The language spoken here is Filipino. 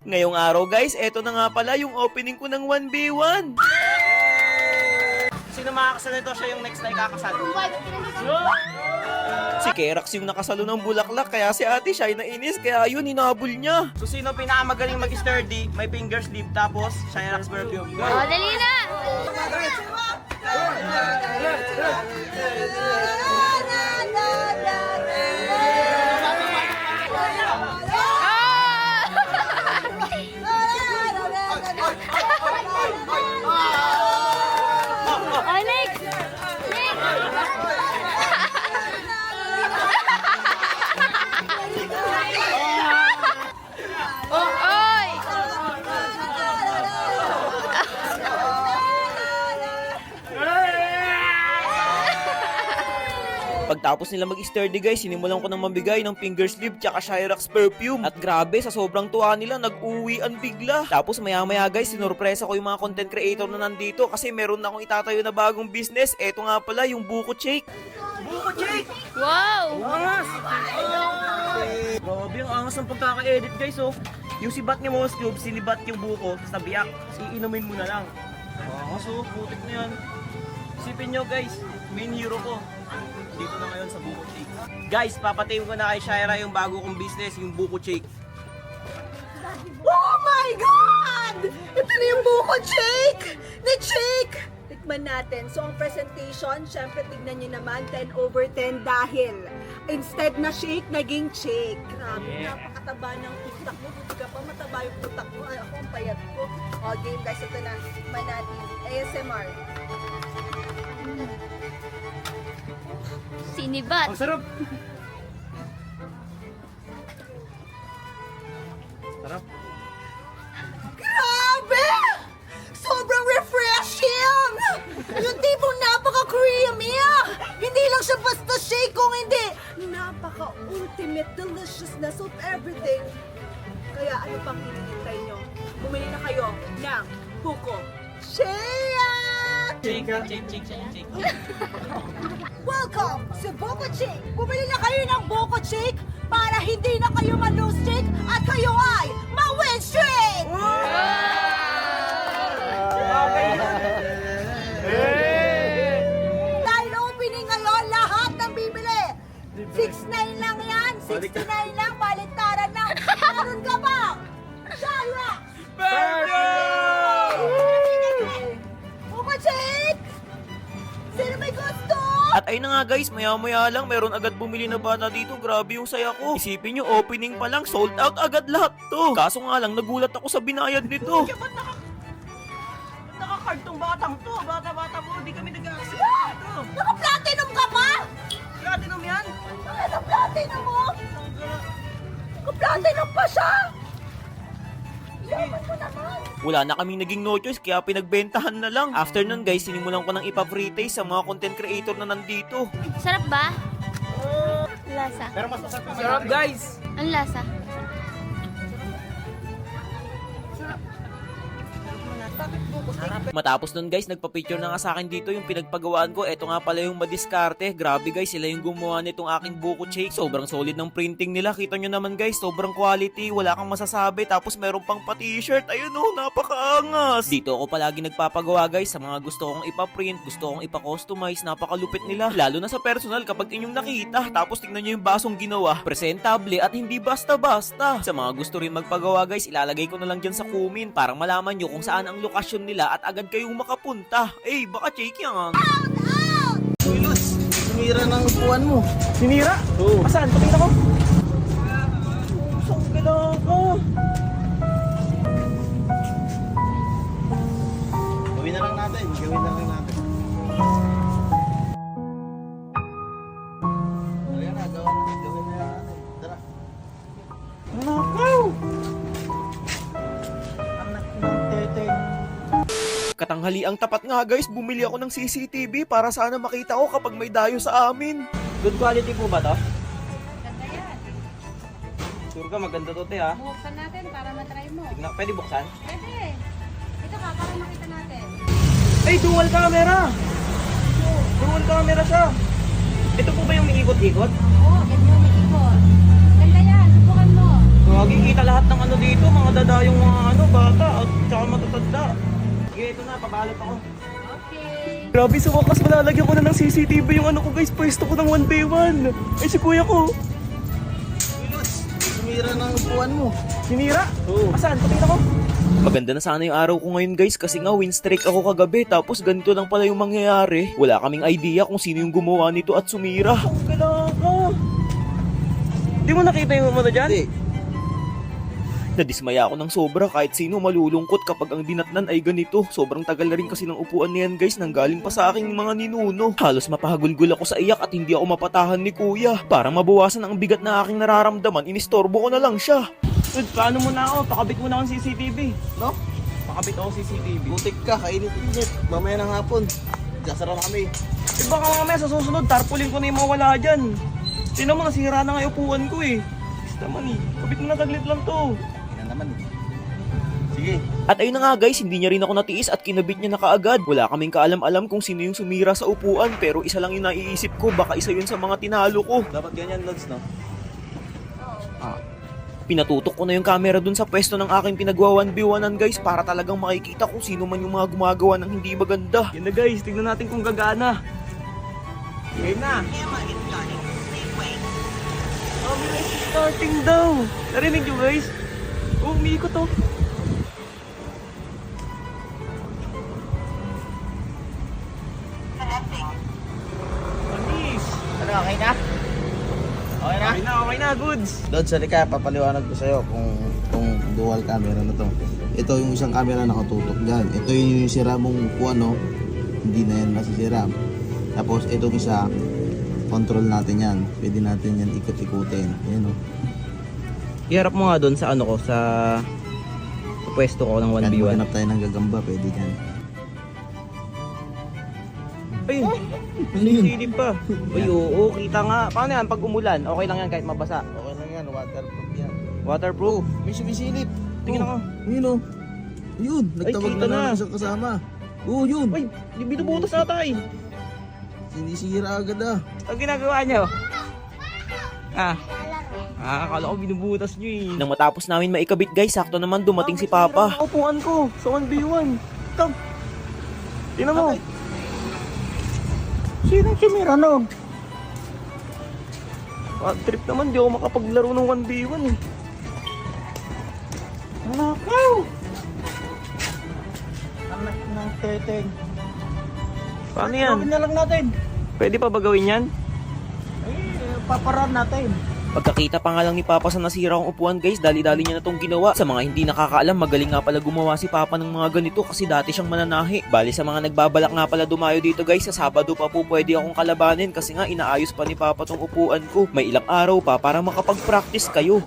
Ngayong araw guys, eto na nga pala yung opening ko ng 1v1. Sino makakasal nito? Siya yung next na ikakasal. Si Kerax yung nakasalo ng bulaklak, kaya si ate siya ay nainis, kaya yun, hinabol niya. So sino pinakamagaling mag-sturdy, may finger sleeve, tapos Shirax perfume. Go! Oh, dali na! Oh, next! Oy! Pagtapos nila mag-sturdy guys, sinimulan ko nang mabigay ng finger sleeve tsaka Shirax perfume. At grabe, sa sobrang tuwa nila, nag-uwian bigla. Tapos maya-maya guys, sinurpresa ko yung mga content creator na nandito kasi meron na akong itatayo na bagong business. Eto nga pala, yung buko shake. Buko Jake! Wow! Angas! Grabe, ang angas ng pagkaka-edit guys oh. Yung sibat ni Moss Cube, sinibat yung buko, tapos nabiyak. Tapos iinumin mo na lang. Angas oh, putik na yan. Isipin nyo guys, main hero ko. Dito na ngayon sa Buko Shake. Guys, papatayin ko na kay Shira yung bago kong business, yung Buko Shake. Oh my God! Ito na yung buko shake! Ni shake! Tikman natin. So, ang presentation, syempre, tignan nyo naman, 10/10 dahil instead na shake, naging shake. Grabe, napakataba ng utak mo. Buti ka pa, mataba yung utak mo. Ay, ako, ang payat ko. O, game guys, ito na. Tikman natin. ASMR. Sinibat. Ang sarap! Sarap. Grabe! Sobrang refreshing! Yung tipong napaka-creamy ah! Hindi lang siya basta shake kung hindi. Napaka-ultimate deliciousness of everything. Kaya ano pang hinihintay nyo? Bumili na kayo ng Buko Shake! Shake. Welcome sa Buko Shake! Bumili na kayo ng Buko Shake para hindi na kayo ma-lose shake at kayo ay ma-win shake! Dahil opening ngayon, lahat ng bibili. 6.9 lang yan. 69 lang. Baliktaran na. Meron ka ba? Shira! Buko Shake! Sino may gusto? At ayun na nga guys, maya-maya lang, meron agad bumili na bata dito. Grabe yung saya ko. Isipin nyo, opening pa lang, sold out agad lahat to. Kaso nga lang, nagulat ako sa binayad nito. Ba't naka-card tong batang to? Bata-bata mo, di kami nag-a-accept dito. Naka-platinum ka pa? Platinum yan? Naka-platinum mo? Naka-platinum pa siya? Yaman mo naman. Wala na kaming naging no choice, kaya pinagbentahan na lang. After nun guys, sinimulan ko ng ipa-free taste sa mga content creator na nandito. Sarap ba? Lasa. Pero mas masarap yung sarap guys! Ang lasa. Matapos nun guys, nagpa-picture na nga sa akin dito yung pinagpagawaan ko. Eto nga pala yung madiskarte. Grabe guys, sila yung gumawa nitong aking buko shake. Sobrang solid ng printing nila. Kita nyo naman guys, sobrang quality. Wala kang masasabi. Tapos meron pang pa-t-shirt. Ayun oh, napakaangas. Dito ako palagi nagpapagawa guys sa mga gusto kong ipa-print, gusto kong ipa-customize. Napakalupit nila. Lalo na sa personal kapag inyong nakita. Tapos tingnan nyo yung basong ginawa. Presentable at hindi basta-basta. Sa mga gusto rin magpagawa guys, ilalagay ko na lang dyan sa comment. Parang malaman nyo kung saan ang lokasyon nila at agad kayong makapunta. Eh, baka shake yan. Wilus, sinira ng upuan mo. Sinira? Oo. Asan? Pakita ko. Saan ka lang ako? Gawin na lang natin. Ayan na, gawin na lang natin. Tara. Nakaw! Anak ng tete. Katanghali ang tapat nga guys, bumili ako ng CCTV para sana makita ko kapag may dayo sa amin. Good quality po ba to? Ganda yan. Sure ka, maganda to te ha. Buksan natin para matry mo. Tignan, pwede buksan? Pwede. Ito ka, para makita natin. Ay, dual camera! Dual camera siya. Ito po ba yung umiikot-ikot? Oo, ganda mo mag-ikot. Ganda yan, subukan mo. Makikita lahat ng ano dito, mga dadayong mga ano, bata at tsaka matatanda. Sige, ito na, pabalot ako. Okay. Grabe, sa wakas malalagyan ko na ng CCTV yung ano ko guys, pwesto ko ng 1v1. Ay, si kuya ko. Sumira ng upuan mo. Sinira? Oo. Asan? Pakita ko. Maganda na sana yung araw ko ngayon guys kasi nga win streak ako kagabi tapos ganito lang pala yung mangyayari. Wala kaming idea kung sino yung gumawa nito at sumira. Ang kalaka. Di mo nakita yung ano dyan? Hindi. Nadismaya ako ng sobra kahit sino malulungkot kapag ang dinatnan ay ganito. Sobrang tagal na rin kasi ng upuan na yan guys nang galing pa sa aking mga ninuno. Halos mapahagulgul ako sa iyak at hindi ako mapatahan ni kuya. Para mabawasan ang bigat na aking nararamdaman, inistorbo ko na lang siya. Dude, paano mo na ako? Pakabit mo na akong CCTV. No? Pakabit ako CCTV. Butik ka, kainit-init. Mamaya ng hapon. Sasara na kami. Eh baka mamaya sa susunod, tarpulin ko na yung mawala dyan. Sino mo, nasira na nga yung upuan ko eh. Basta man eh. Kabit mo na taglit lang to. Yan naman. Sige. At ayun na nga guys, hindi niya rin ako natiis at kinabit niya na kaagad. Wala kaming kaalam-alam kung sino yung sumira sa upuan pero isa lang yung naiisip ko, baka isa yun sa mga tinalo ko. Dapat ganyan, Lods, no? Pinatutok ko na yung camera dun sa pwesto ng aking pinagwa 1v1an guys para talagang makikita kung sino man yung mga gumagawa ng hindi maganda. Yan na guys, tignan natin kung gagana. Ngayon na. Oh, may starting daw. Narinig nyo guys? Oh, umiikot to. Anis. Ano, okay na? Okay na? Okay na, goods. Lods, halika, papaliwanag ko sa'yo kung dual camera na to. Ito yung isang camera nakatutok dyan. Ito yung sira mong upuan, no? Hindi na yan masisira. Tapos itong isa, control natin yan. Pwede natin yan ikot-ikutin. Ayan, no? Iharap mo nga doon sa ano ko, sa pwesto ko ng Yan, maghanap tayo ng gagamba, pwede dyan. Ayun, Ano yun? silip pa. Ay, oo, kita nga. Paano yan? Pag umulan, okay lang yan kahit mabasa. Okay lang yan, waterproof yan. Waterproof. May sumisilip. Tingnan ako. Yun, oh. Yun, nagtawag kita na na. ng isang kasama. Oo, yun. Uy, binubutas na tayo. Sinisira agad ah. Ang ginagawa niyo? Akala ko binubutas niyo eh. Nang matapos namin maikabit guys, sakto naman dumating si Papa. Upuan ko sa 1v1. Ito. Tingnan mo. Sino sumira no? Bad trip naman, di ako makapaglaro ng 1v1 eh. Nakaw! Anak ng teteng. Paano yan? Gawin na lang natin. Pwede pa ba gawin yan? Paparan natin. Pagkakita pa nga lang ni Papa sa nasira kong upuan guys, dali-dali niya na tong ginawa. Sa mga hindi nakakaalam, magaling nga pala gumawa si Papa ng mga ganito kasi dati siyang mananahi. Bali sa mga nagbabalak nga pala dumayo dito guys, sa Sabado pa po pwede akong kalabanin kasi nga inaayos pa ni Papa tong upuan ko. May ilang araw pa para makapag-practice kayo.